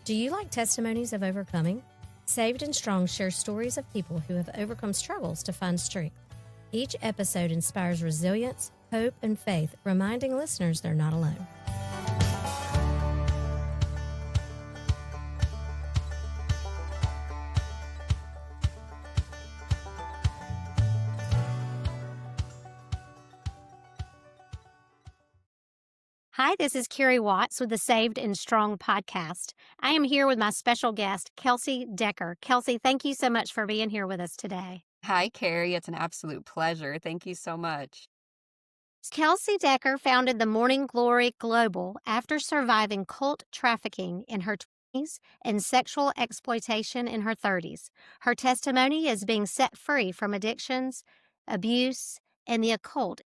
Do you like testimonies of overcoming? Saved and Strong shares stories of people who have overcome struggles to find strength. Each episode inspires resilience, hope, and faith, reminding listeners they're not alone. Hi, this is Carrie Watts with the Saved and Strong podcast. I am here with my special guest, Kelsey Decker. Kelsey, thank you so much for being here with us today. Hi, Carrie. It's an absolute pleasure. Thank you so much. Kelsey Decker founded the Morning Glory Global after surviving cult trafficking in her 20s and sexual exploitation in her 30s. Her testimony is being set free from addictions, abuse, and the occult.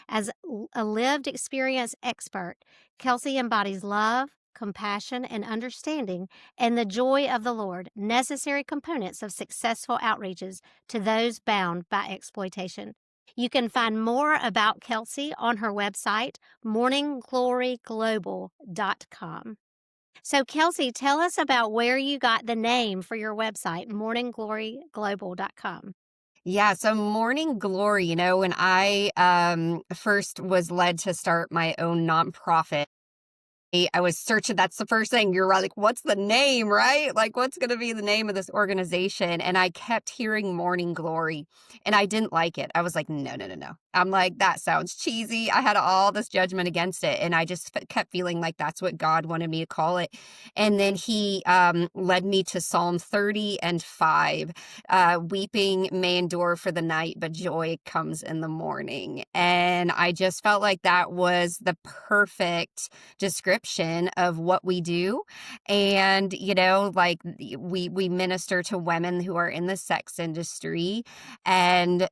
As a lived experience expert, Kelsey embodies love, compassion, and understanding, and the joy of the Lord, necessary components of successful outreaches to those bound by exploitation. You can find more about Kelsey on her website, morninggloryglobal.com. So, Kelsey, tell us about where you got the name for your website, morninggloryglobal.com. Yeah, so Morning Glory, when I first was led to start my own nonprofit, I was searching. That's the first thing. You're like, what's the name, right? Like, what's going to be the name of this organization? And I kept hearing Morning Glory, and I didn't like it. I was like, no, no, no, no. I'm like, that sounds cheesy. I had all this judgment against it, and I just kept feeling like that's what God wanted me to call it. And then he led me to Psalm 30:5. Weeping may endure for the night, but joy comes in the morning. And I just felt like that was the perfect description of what we do. And like we minister to women who are in the sex industry, and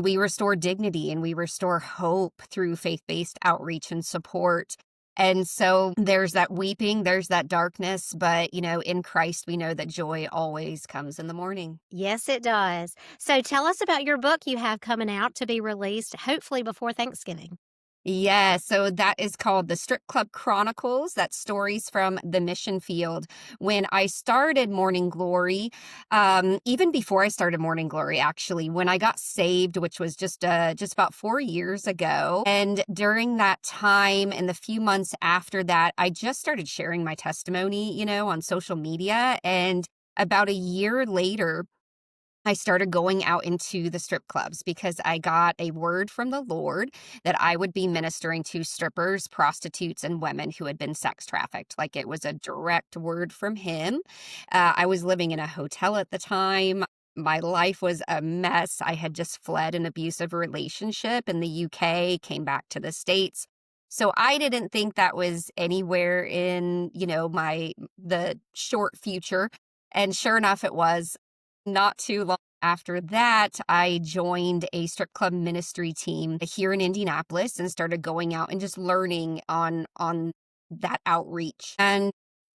we restore dignity and we restore hope through faith-based outreach and support. And so there's that weeping, there's that darkness, but in Christ we know that joy always comes in the morning. Yes, it does. So tell us about your book you have coming out to be released, hopefully before Thanksgiving. Yeah, so that is called The Strip Club Chronicles. That's stories from the mission field. When I started Morning Glory, even before I started Morning Glory, actually, when I got saved, which was just about 4 years ago, and during that time and the few months after that, I just started sharing my testimony, on social media. And about a year later, I started going out into the strip clubs because I got a word from the Lord that I would be ministering to strippers, prostitutes, and women who had been sex trafficked. Like, it was a direct word from him. I was living in a hotel at the time. My life was a mess. I had just fled an abusive relationship in the UK, came back to the States. So I didn't think that was anywhere in, the short future. And sure enough, it was. Not too long after that, I joined a strip club ministry team here in Indianapolis and started going out and just learning on that outreach. And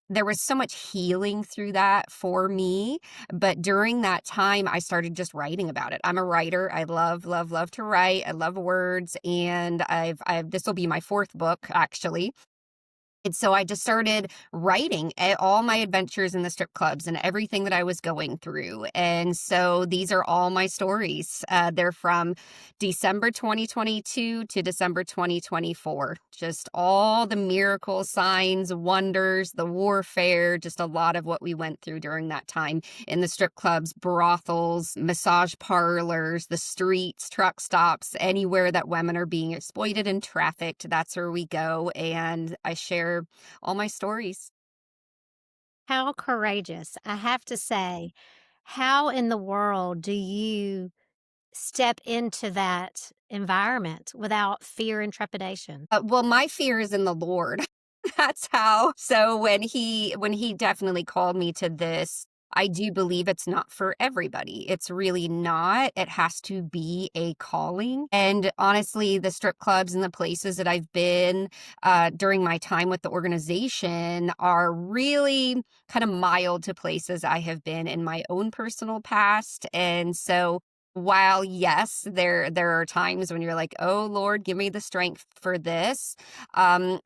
there was so much healing through that for me. But during that time, I started just writing about it. I'm a writer. I love, love, love to write. I love words. And this will be my 4th book, actually. And so I just started writing all my adventures in the strip clubs and everything that I was going through. And so these are all my stories. They're from December 2022 to December 2024. Just all the miracles, signs, wonders, the warfare, just a lot of what we went through during that time in the strip clubs, brothels, massage parlors, the streets, truck stops, anywhere that women are being exploited and trafficked. That's where we go. And I share all my stories. How courageous. I have to say, how in the world do you step into that environment without fear and trepidation? Well, my fear is in the Lord. That's how. So when he definitely called me to this, I do believe it's not for everybody. It's really not. It has to be a calling. And honestly, the strip clubs and the places that I've been during my time with the organization are really kind of mild to places I have been in my own personal past. And so while yes, there are times when you're like, oh Lord, give me the strength for this.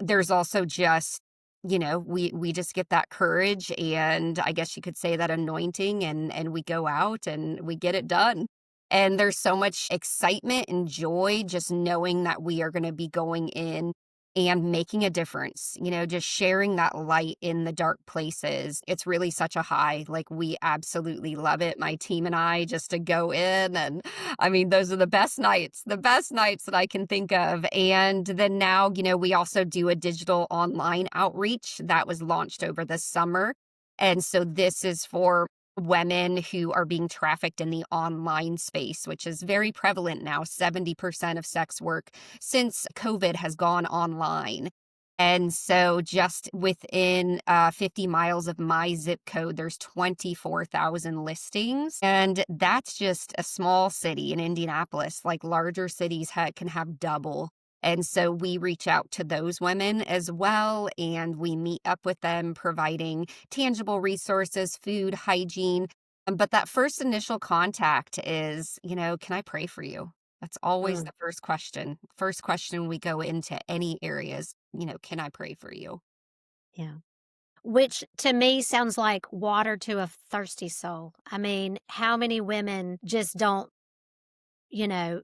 There's also just we just get that courage, and I guess you could say that anointing, and we go out and we get it done. And there's so much excitement and joy just knowing that we are going to be going in and making a difference, just sharing that light in the dark places. It's really such a high. Like, we absolutely love it. My team and I, just to go in. And I mean, those are the best nights that I can think of. And then now, we also do a digital online outreach that was launched over the summer. And so this is for women who are being trafficked in the online space, which is very prevalent now. 70% of sex work since COVID has gone online. And so just within 50 miles of my zip code, there's 24,000 listings. And that's just a small city in Indianapolis. Like, larger cities can have double. And so we reach out to those women as well, and we meet up with them, providing tangible resources, food, hygiene. But that first initial contact is, can I pray for you? That's always Mm, the first question. First question we go into any areas, can I pray for you? yeah. Which to me sounds like water to a thirsty soul. I mean, how many women just don't, you know,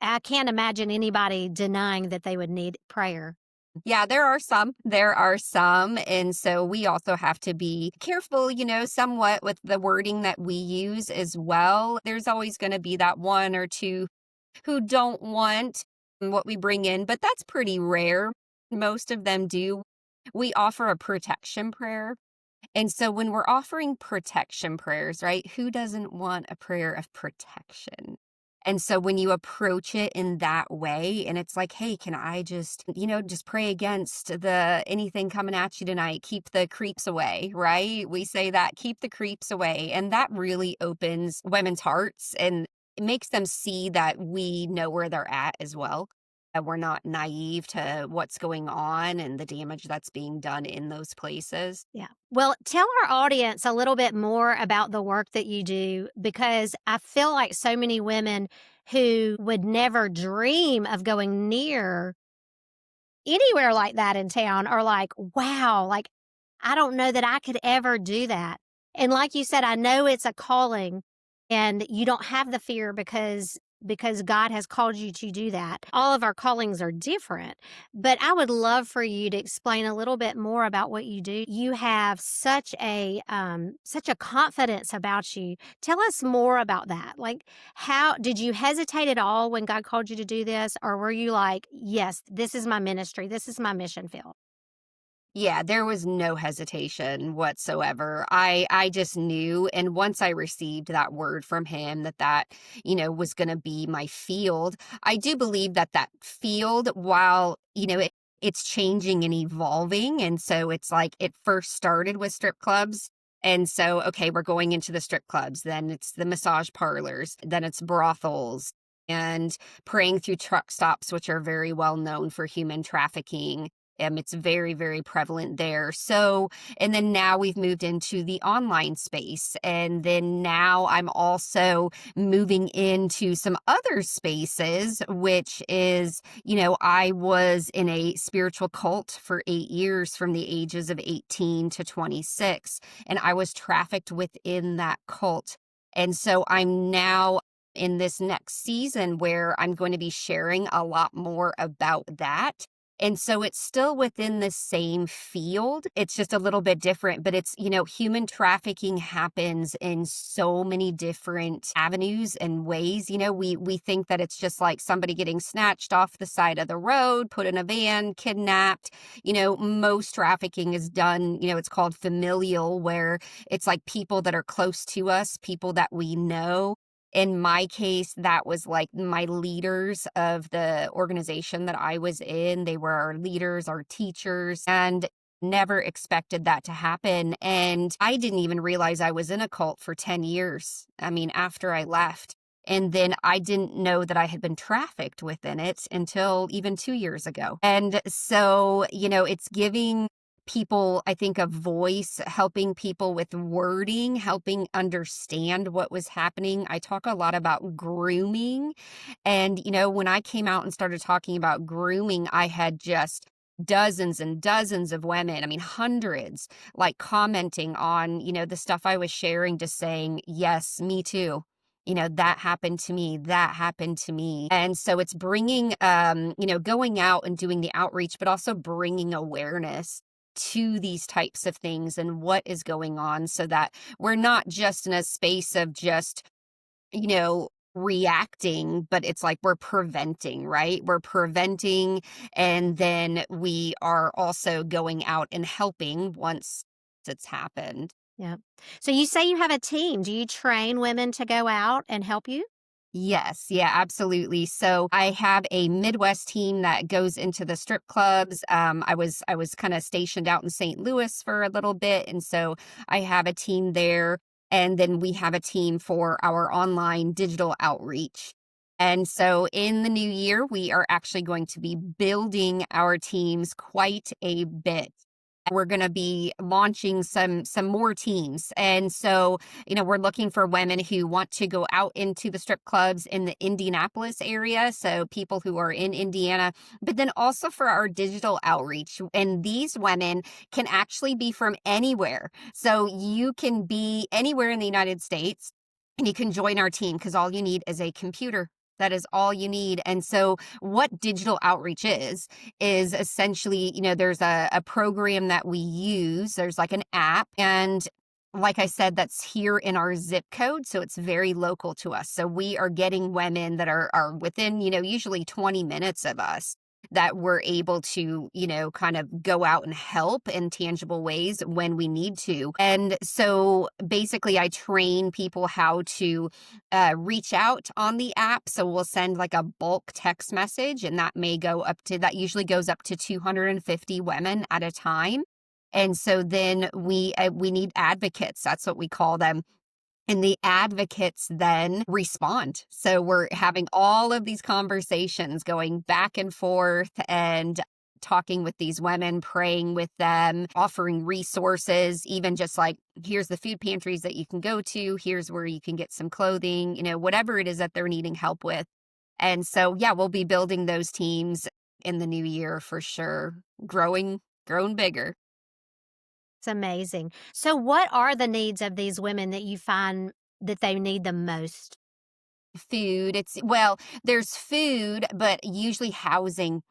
I can't imagine anybody denying that they would need prayer. Yeah, there are some. There are some. And so we also have to be careful, somewhat with the wording that we use as well. There's always going to be that one or two who don't want what we bring in, but that's pretty rare. Most of them do. We offer a protection prayer. And so when we're offering protection prayers, right, who doesn't want a prayer of protection? And so when you approach it in that way, and it's like, hey, can I just pray against anything coming at you tonight? Keep the creeps away, right? We say that, keep the creeps away. And that really opens women's hearts, and it makes them see that we know where they're at as well. And we're not naive to what's going on and the damage that's being done in those places. Yeah. Well, tell our audience a little bit more about the work that you do, because I feel like so many women who would never dream of going near anywhere like that in town are like, wow, like, I don't know that I could ever do that. And like you said, I know it's a calling and you don't have the fear because God has called you to do that. All of our callings are different, but I would love for you to explain a little bit more about what you do. You have such a confidence about you. Tell us more about that. Like, how did you hesitate at all when God called you to do this, or were you like, yes, this is my ministry, this is my mission field? Yeah, there was no hesitation whatsoever. I just knew, and once I received that word from him that was going to be my field. I do believe that field, while, it's changing and evolving, and so it's like it first started with strip clubs. And so, okay, we're going into the strip clubs, then it's the massage parlors, then it's brothels, and praying through truck stops, which are very well known for human trafficking. It's very, very prevalent there. So, and then now we've moved into the online space. And then now I'm also moving into some other spaces, which is, I was in a spiritual cult for 8 years from the ages of 18 to 26, and I was trafficked within that cult. And so I'm now in this next season where I'm going to be sharing a lot more about that. And so it's still within the same field. It's just a little bit different, but it's, human trafficking happens in so many different avenues and ways. We think that it's just like somebody getting snatched off the side of the road, put in a van, kidnapped. Most trafficking is done, it's called familial, where it's like people that are close to us, people that we know. In my case, that was like my leaders of the organization that I was in. They were our leaders, our teachers, and never expected that to happen. And I didn't even realize I was in a cult for 10 years. I mean, after I left. And then I didn't know that I had been trafficked within it until even 2 years ago. And so, it's giving people, I think, a voice, helping people with wording, helping understand what was happening. I talk a lot about grooming. And, when I came out and started talking about grooming, I had just dozens and dozens of women, I mean, hundreds, like commenting on, the stuff I was sharing, just saying, yes, me too. That happened to me. That happened to me. And so it's bringing, going out and doing the outreach, but also bringing awareness to these types of things and what is going on so that we're not just in a space of just reacting, but it's like we're preventing, right? We're preventing, and then we are also going out and helping once it's happened. Yeah. So you say you have a team. Do you train women to go out and help you? Yes, yeah, absolutely. So I have a Midwest team that goes into the strip clubs. I was kind of stationed out in St. Louis for a little bit, and so I have a team there. And then we have a team for our online digital outreach. And so in the new year, we are actually going to be building our teams quite a bit. We're going to be launching some more teams. And so, we're looking for women who want to go out into the strip clubs in the Indianapolis area. So people who are in Indiana, but then also for our digital outreach. And these women can actually be from anywhere. So you can be anywhere in the United States and you can join our team because all you need is a computer. That is all you need. And so what digital outreach is essentially, there's a program that we use. There's like an app. And like I said, that's here in our zip code. So it's very local to us. So we are getting women that are within, usually 20 minutes of us that we're able to, kind of go out and help in tangible ways when we need to. And so basically, I train people how to reach out on the app. So we'll send like a bulk text message, and that usually goes up to 250 women at a time. And so then we need advocates. That's what we call them. And the advocates then respond. So we're having all of these conversations going back and forth and talking with these women, praying with them, offering resources, even just like, here's the food pantries that you can go to, here's where you can get some clothing, whatever it is that they're needing help with. And so, yeah, we'll be building those teams in the new year for sure, grown bigger. It's amazing. So what are the needs of these women that you find that they need the most? Food. There's food, but usually housing.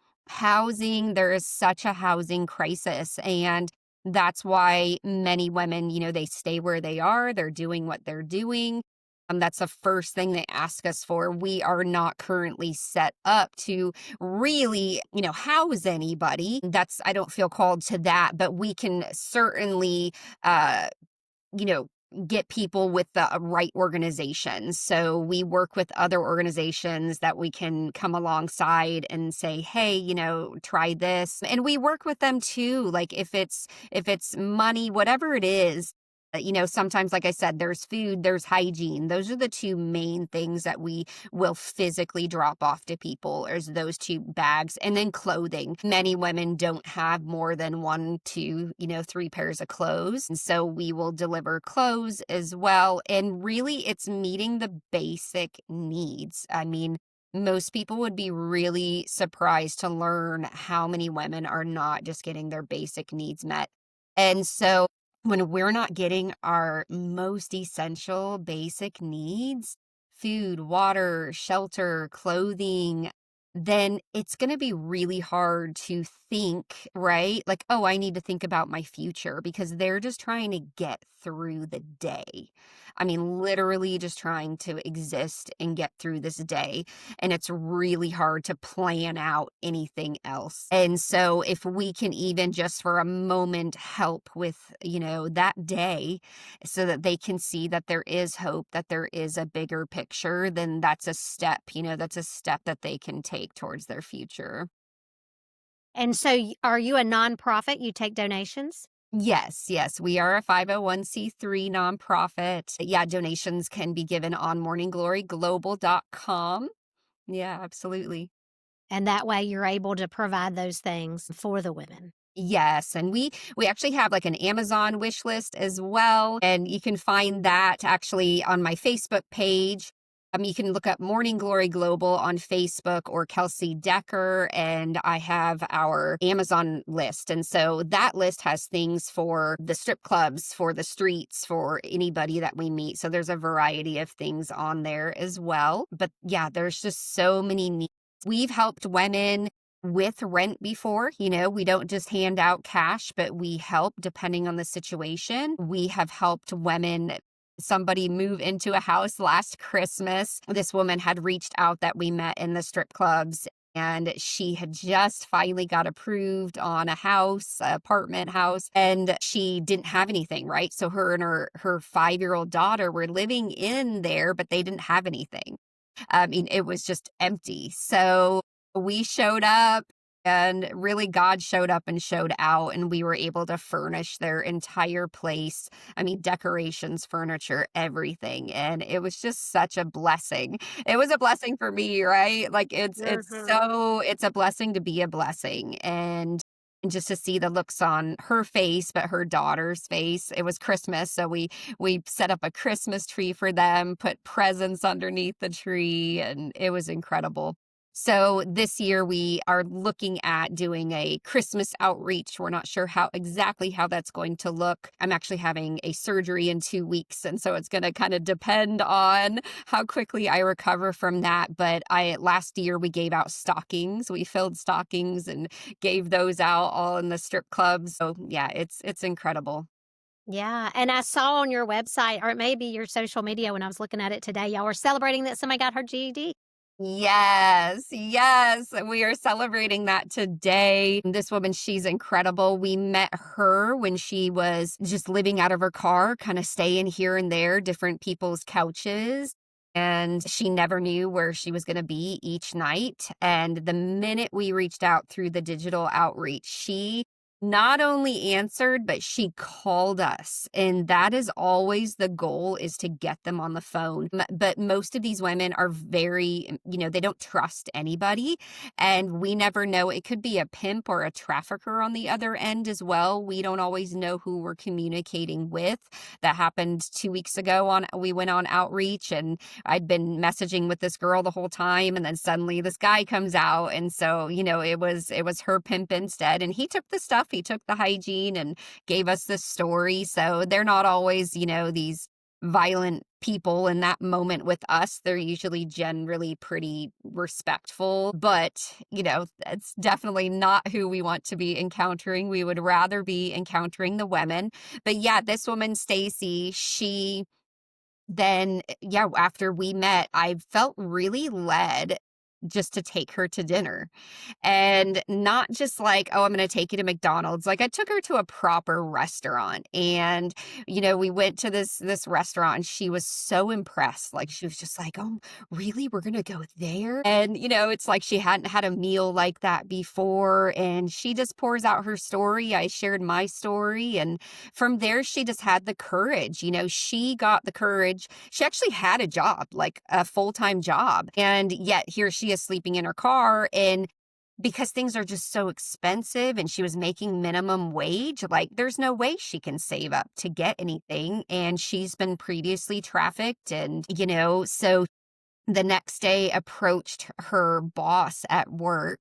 There is such a housing crisis. And that's why many women, they stay where they are. They're doing what they're doing. That's the first thing they ask us for. We are not currently set up to really, house anybody. I don't feel called to that, but we can certainly, you know, get people with the right organizations. So we work with other organizations that we can come alongside and say, hey, try this. And we work with them too. Like if it's money, whatever it is, sometimes, like I said, there's food, there's hygiene. Those are the two main things that we will physically drop off to people, is those two bags. And then clothing. Many women don't have more than 1, 2, 3 pairs of clothes. And so we will deliver clothes as well. And really, it's meeting the basic needs. I mean, most people would be really surprised to learn how many women are not just getting their basic needs met. And so when we're not getting our most essential basic needs, food, water, shelter, clothing, then it's going to be really hard to think, right? Like, oh, I need to think about my future, because they're just trying to get through the day. I mean, literally just trying to exist and get through this day. And it's really hard to plan out anything else. And so if we can even just for a moment help with, that day, so that they can see that there is hope, that there is a bigger picture, then that's a step, that's a step that they can take towards their future. And so are you a nonprofit? You take donations? Yes, we are a 501c3 nonprofit. Yeah, donations can be given on morninggloryglobal.com. Yeah, absolutely. And that way you're able to provide those things for the women. Yes, and we actually have like an Amazon wish list as well, and you can find that actually on my Facebook page. You can look up Morning Glory Global on Facebook or Kelsey Decker, and I have our Amazon list. And so that list has things for the strip clubs, for the streets, for anybody that we meet. So there's a variety of things on there as well. But yeah, there's just so many needs. We've helped women with rent before. We don't just hand out cash, but we help depending on the situation. We have helped women. Somebody move into a house last Christmas. This woman had reached out that we met in the strip clubs, and she had just finally got approved on a house, apartment house, and she didn't have anything, right? So her and her 5-year-old daughter were living in there, but they didn't have anything. I mean, it was just empty. So we showed up, and really God showed up and showed out, and we were able to furnish their entire place. I mean, decorations, furniture, everything. And it was just such a blessing. It was a blessing for me, right? Like it's Mhm. a blessing to be a blessing. And just to see the looks on her face, but her daughter's face. It was Christmas, so we set up a Christmas tree for them, put presents underneath the tree, and it was incredible. So this year we are looking at doing a Christmas outreach. We're not sure exactly how that's going to look. I'm actually having a surgery in 2 weeks, and so it's going to kind of depend on how quickly I recover from that. But last year we gave out stockings. We filled stockings and gave those out all in the strip clubs. So yeah, it's incredible. Yeah, and I saw on your website or maybe your social media when I was looking at it today, y'all were celebrating that somebody got her GED. Yes, yes. We are celebrating that today. This woman, she's incredible. We met her when she was just living out of her car, kind of staying here and there, different people's couches. And she never knew where she was going to be each night. And the minute we reached out through the digital outreach, she not only answered, but she called us. And that is always the goal, is to get them on the phone. But most of these women are very, they don't trust anybody. And we never know. It could be a pimp or a trafficker on the other end as well. We don't always know who we're communicating with. That happened 2 weeks ago. We went on outreach, and I'd been messaging with this girl the whole time, and then suddenly this guy comes out. And so, it was her pimp instead. And he took the stuff, he took the hygiene and gave us this story. So they're not always, these violent people in that moment with us. They're usually generally pretty respectful, but that's definitely not who we want to be encountering. We would rather be encountering the women. But yeah, this woman, Stacy, she then, yeah, after we met, I felt really led just to take her to dinner. And not just like, oh, I'm going to take you to McDonald's. Like, I took her to a proper restaurant, and we went to this restaurant, and she was so impressed. Like, she was just like, oh, really, we're going to go there? And it's like she hadn't had a meal like that before, and she just pours out her story. I shared my story, and from there she just had the courage. She got the courage. She actually had a job, like a full-time job, and yet here she is sleeping in her car. And because things are just so expensive, and she was making minimum wage, like there's no way she can save up to get anything. And she's been previously trafficked, and so the next day approached her boss at work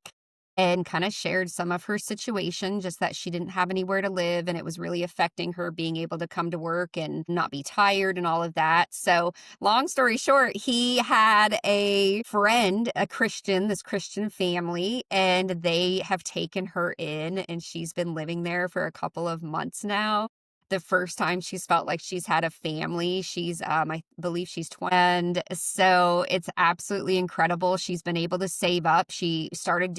and kind of shared some of her situation, just that she didn't have anywhere to live, and it was really affecting her being able to come to work and not be tired and all of that. So long story short, he had a friend, this Christian family, and they have taken her in, and she's been living there for a couple of months now. The first time she's felt like she's had a family. She's, I believe she's 20. And so it's absolutely incredible. She's been able to save up. She started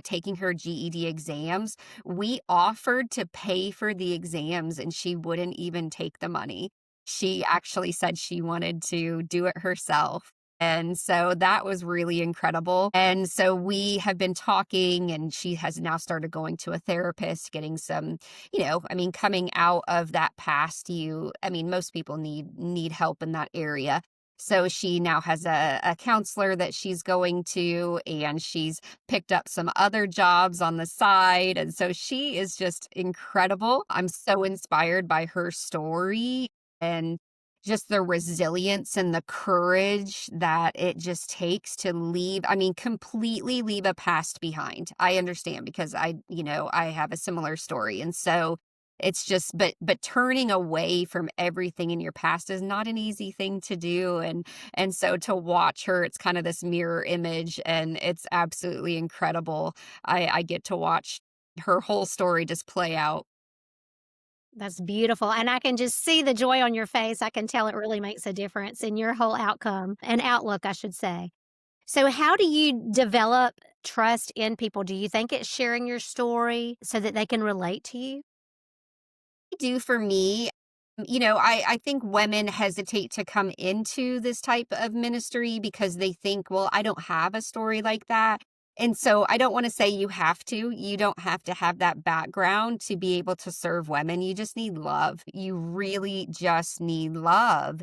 taking her GED exams. We offered to pay for the exams, and she wouldn't even take the money. She actually said she wanted to do it herself. And so that was really incredible. And so we have been talking, and she has now started going to a therapist, getting some, coming out of that past. Most people need help in that area. So she now has a counselor that she's going to, and she's picked up some other jobs on the side. And so she is just incredible. I'm so inspired by her story. And just the resilience and the courage that it just takes to leave, I mean, completely leave a past behind. I understand because I have a similar story. And so it's just, but turning away from everything in your past is not an easy thing to do. And so to watch her, it's kind of this mirror image, and it's absolutely incredible. I get to watch her whole story just play out. That's beautiful, and I can just see the joy on your face. I can tell it really makes a difference in your whole outcome and outlook, I should say. So how do you develop trust in people? Do you think it's sharing your story so that they can relate to you? Do for me. I think women hesitate to come into this type of ministry because they think, well, I don't have a story like that. And so I don't want to say you have to. You don't have to have that background to be able to serve women. You just need love. You really just need love.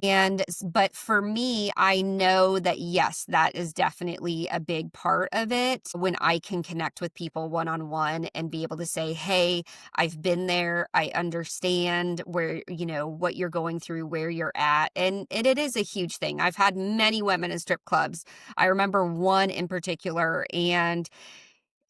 But for me, I know that yes, that is definitely a big part of it when I can connect with people one on one and be able to say, hey, I've been there. I understand where, what you're going through, where you're at. And it is a huge thing. I've had many women in strip clubs. I remember one in particular, and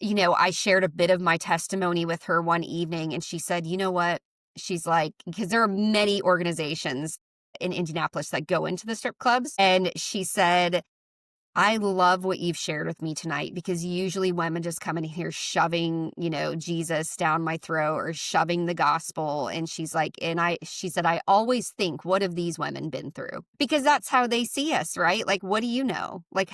I shared a bit of my testimony with her one evening, and she said, "You know what?" She's like, because there are many organizations in Indianapolis that go into the strip clubs, and she said, I love what you've shared with me tonight, because usually women just come in here shoving, Jesus down my throat or shoving the gospel. And she said, I always think, what have these women been through? Because that's how they see us, right? Like, what do you know? Like,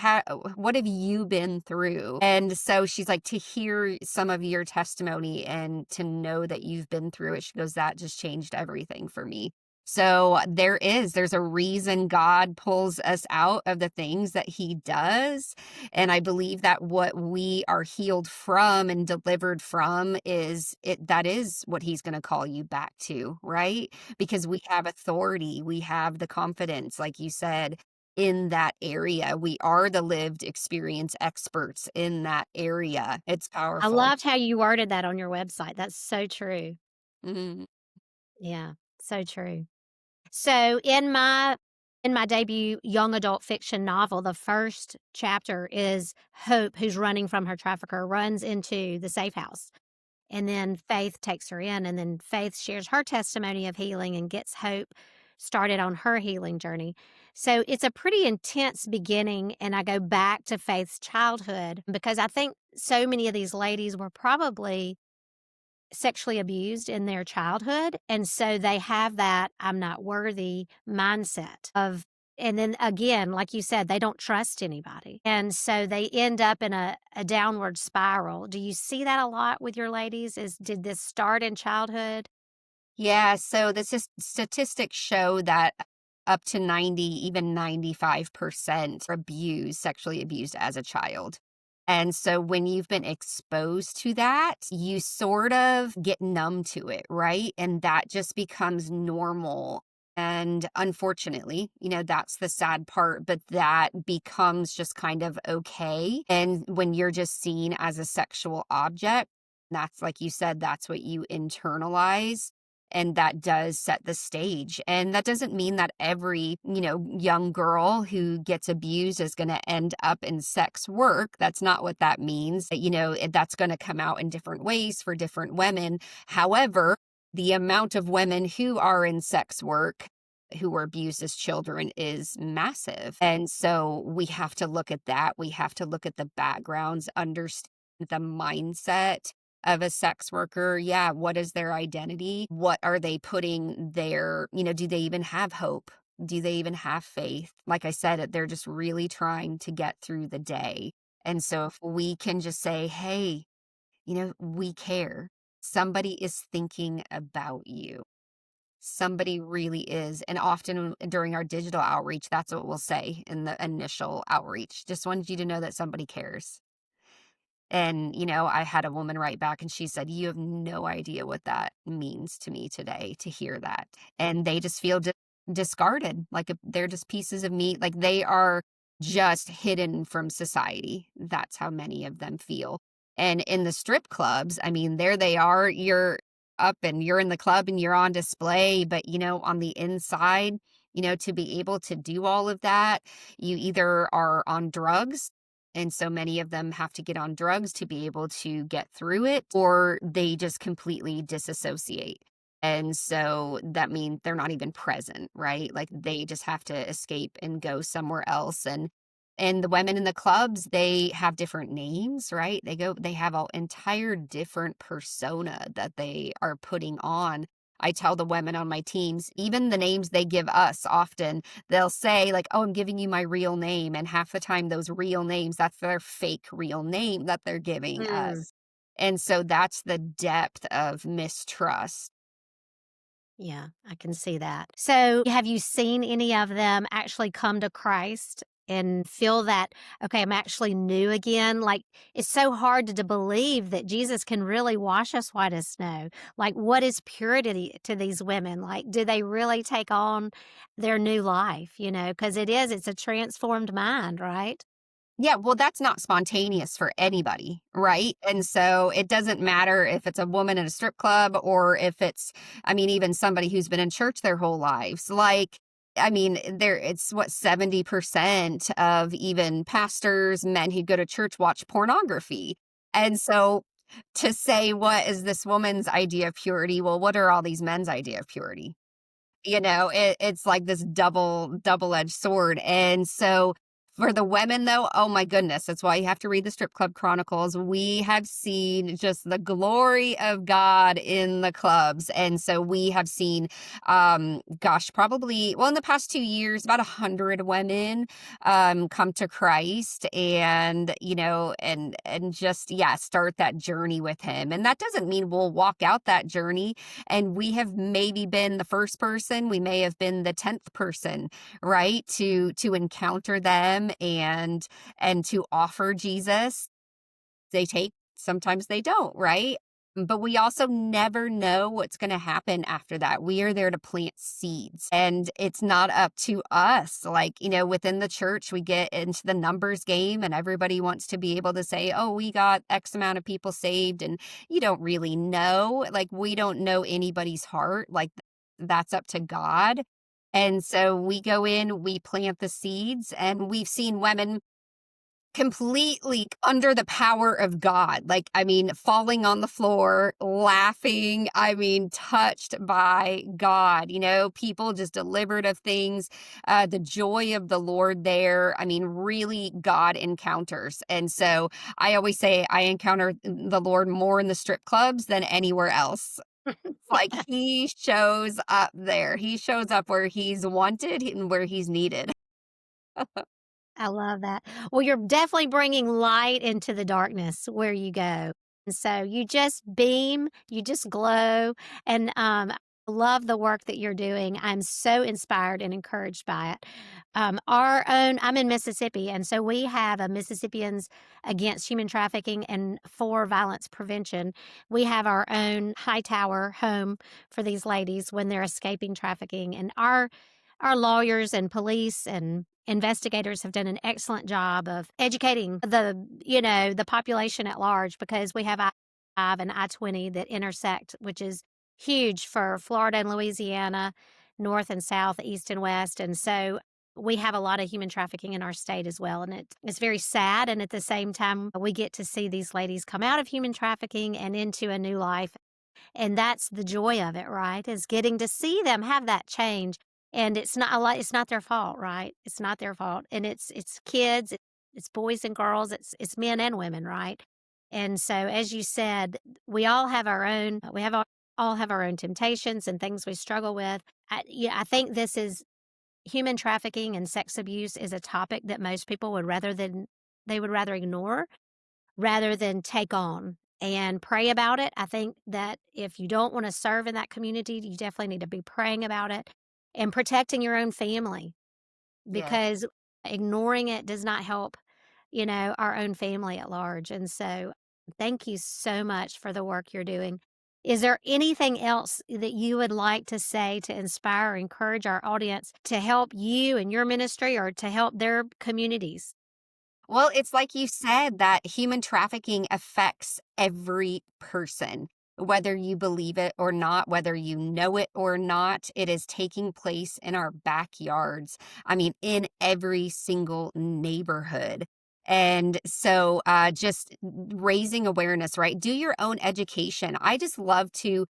what have you been through? And so she's like, to hear some of your testimony and to know that you've been through it, she goes, that just changed everything for me. So there's a reason God pulls us out of the things that he does. And I believe that what we are healed from and delivered from that is what he's going to call you back to, right? Because we have authority, we have the confidence, like you said, in that area. We are the lived experience experts in that area. It's I powerful. loved how you worded that on your website. That's so true. Mhm. Yeah, so true. So in my debut young adult fiction novel, the first chapter is Hope, who's running from her trafficker, runs into the safe house. And then Faith takes her in, and then Faith shares her testimony of healing and gets Hope started on her healing journey. So it's a pretty intense beginning. And I go back to Faith's childhood because I think so many of these ladies were probably sexually abused in their childhood. And so they have that I'm not worthy mindset of, and then again, like you said, they don't trust anybody. And so they end up in a downward spiral. Do you see that a lot with your ladies? Did this start in childhood? Yeah, so statistics show that up to 90, even 95% are sexually abused as a child. And so when you've been exposed to that, you sort of get numb to it, right? And that just becomes normal. And unfortunately, that's the sad part, but that becomes just kind of okay. And when you're just seen as a sexual object, that's like you said, that's what you internalize. And that does set the stage. And that doesn't mean that every, young girl who gets abused is going to end up in sex work. That's not what that means. That's going to come out in different ways for different women. However, the amount of women who are in sex work who were abused as children is massive. And so we have to look at that. We have to look at the backgrounds, understand the mindset of a sex worker. Yeah, what is their identity? What are they putting there? Do they even have hope? Do they even have faith? Like I said, they're just really trying to get through the day. And so if we can just say, hey, we care. Somebody is thinking about you. Somebody really is. And often during our digital outreach, that's what we'll say in the initial outreach. Just wanted you to know that somebody cares. And, I had a woman write back and she said, you have no idea what that means to me today to hear that. And they just feel discarded. Like they're just pieces of meat. Like they are just hidden from society. That's how many of them feel. And in the strip clubs, I mean, there they are. You're up and you're in the club and you're on display. But, on the inside, To be able to do all of that, you either are on drugs, and so many of them have to get on drugs to be able to get through it, or they just completely disassociate. And so that means they're not even present, right? Like they just have to escape and go somewhere else. And the women in the clubs, they have different names, right? They have an entire different persona that they are putting on. I tell the women on my teams, even the names they give us often, they'll say, like, oh, I'm giving you my real name. And half the time, those real names, that's their fake real name that they're giving Mm, us. And so that's the depth of mistrust. yeah, I can see that. So, have you seen any of them actually come to Christ and feel that, okay, I'm actually new again? Like, it's so hard to believe that Jesus can really wash us white as snow. Like, what is purity to these women? Like, do they really take on their new life? Because it's a transformed mind, right? Yeah, well, that's not spontaneous for anybody, right? And so it doesn't matter if it's a woman in a strip club or if it's, I mean, even somebody who's been in church their whole lives. Like, I mean, it's what 70% of even pastors, men who go to church watch pornography. And so to say, what is this woman's idea of purity? Well, what are all these men's idea of purity? It's like this double-edged sword. And so for the women though, oh my goodness, that's why you have to read the Strip Club Chronicles. We have seen just the glory of God in the clubs. And so we have seen, gosh, probably, well, in the past 2 years, about 100 women come to Christ and just, yeah, start that journey with him. And that doesn't mean we'll walk out that journey and we have maybe been the first person, we may have been the 10th person, right, to encounter them and to offer Jesus. They take, sometimes they don't, right? But we also never know what's going to happen after that. We are there to plant seeds, and it's not up to us. Like, within the church, we get into the numbers game, and everybody wants to be able to say, oh, we got X amount of people saved. And you don't really know. Like, we don't know anybody's heart. Like, that's up to God. And so we go in, we plant the seeds, and we've seen women completely under the power of God. Like, I mean, falling on the floor, laughing, I mean, touched by God, people just delivered of things, the joy of the Lord there. I mean, really God encounters. And so I always say I encounter the Lord more in the strip clubs than anywhere else. Like he shows up there. He shows up where he's wanted and where he's needed. I love that. Well, you're definitely bringing light into the darkness where you go. And so you just beam, you just glow, and I love the work that you're doing. I'm so inspired and encouraged by it. I'm in Mississippi, and so we have a Mississippians Against Human Trafficking and for Violence Prevention. We have our own high tower home for these ladies when they're escaping trafficking, and our lawyers and police and investigators have done an excellent job of educating the population at large because we have I-5 and I-20 that intersect, which is huge for Florida and Louisiana, north and south, east and west. And so we have a lot of human trafficking in our state as well. And it's very sad. And at the same time, we get to see these ladies come out of human trafficking and into a new life. And that's the joy of it, right? Is getting to see them have that change. And it's not a lot, it's not their fault, right? It's not their fault. And it's kids, it's boys and girls, it's men and women, right? And so as you said, we all have our own all have our own temptations and things we struggle with. I think this is human trafficking and sex abuse is a topic that most people would rather ignore rather than take on and pray about it. I think that if you don't want to serve in that community, you definitely need to be praying about it and protecting your own family Yes. because ignoring it does not help, our own family at large. And so thank you so much for the work you're doing. Is there anything else that you would like to say to inspire or encourage our audience to help you and your ministry or to help their communities? Well, it's like you said that human trafficking affects every person. Whether you believe it or not, whether you know it or not, it is taking place in our backyards. I mean, in every single neighborhood. And so just raising awareness, right? Do your own education. I just love to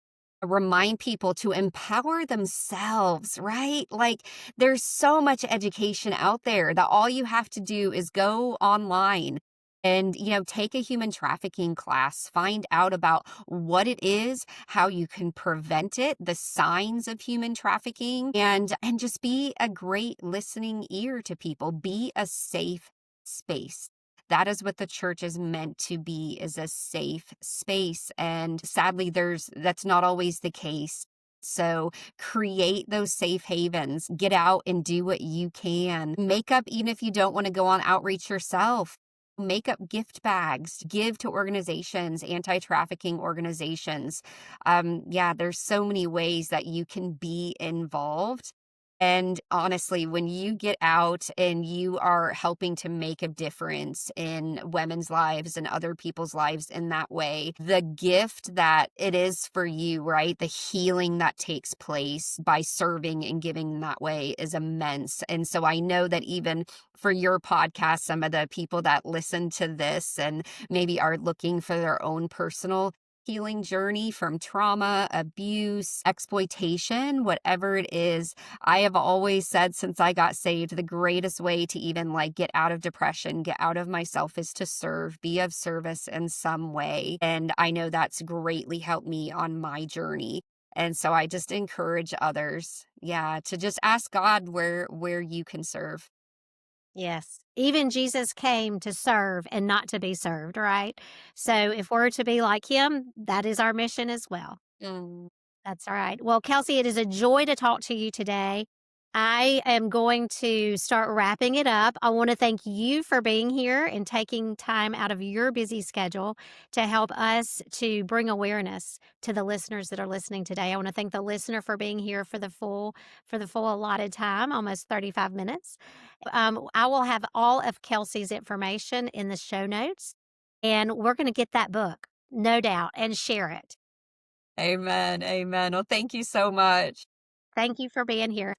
remind people to empower themselves, right? Like there's so much education out there that all you have to do is go online and take a human trafficking class, find out about what it is, how you can prevent it, the signs of human trafficking, and just be a great listening ear to people. Be a safe space. That is what the church is meant to be, is a safe space. And sadly, that's not always the case. So create those safe havens. Get out and do what you can. Make up, even if you don't want to go on outreach yourself. Make up gift bags, give to organizations, anti-trafficking organizations. Yeah, there's so many ways that you can be involved. And honestly, when you get out and you are helping to make a difference in women's lives and other people's lives in that way, the gift that it is for you, right? The healing that takes place by serving and giving in that way is immense. And so I know that even for your podcast, some of the people that listen to this and maybe are looking for their own personal healing journey from trauma, abuse, exploitation, whatever it is, I have always said since I got saved, the greatest way to even like get out of depression, get out of myself is to serve, be of service in some way. And I know that's greatly helped me on my journey. And so I just encourage others, yeah, to just ask God where you can serve. Yes. Even Jesus came to serve and not to be served, right? So if we're to be like him, that is our mission as well. Mm. That's all right. Well, Kelsey, it is a joy to talk to you today. I am going to start wrapping it up. I want to thank you for being here and taking time out of your busy schedule to help us to bring awareness to the listeners that are listening today. I want to thank the listener for being here for the full allotted time, almost 35 minutes. I will have all of Kelsey's information in the show notes, and we're going to get that book, no doubt, and share it. Amen. Amen. Well, thank you so much. Thank you for being here.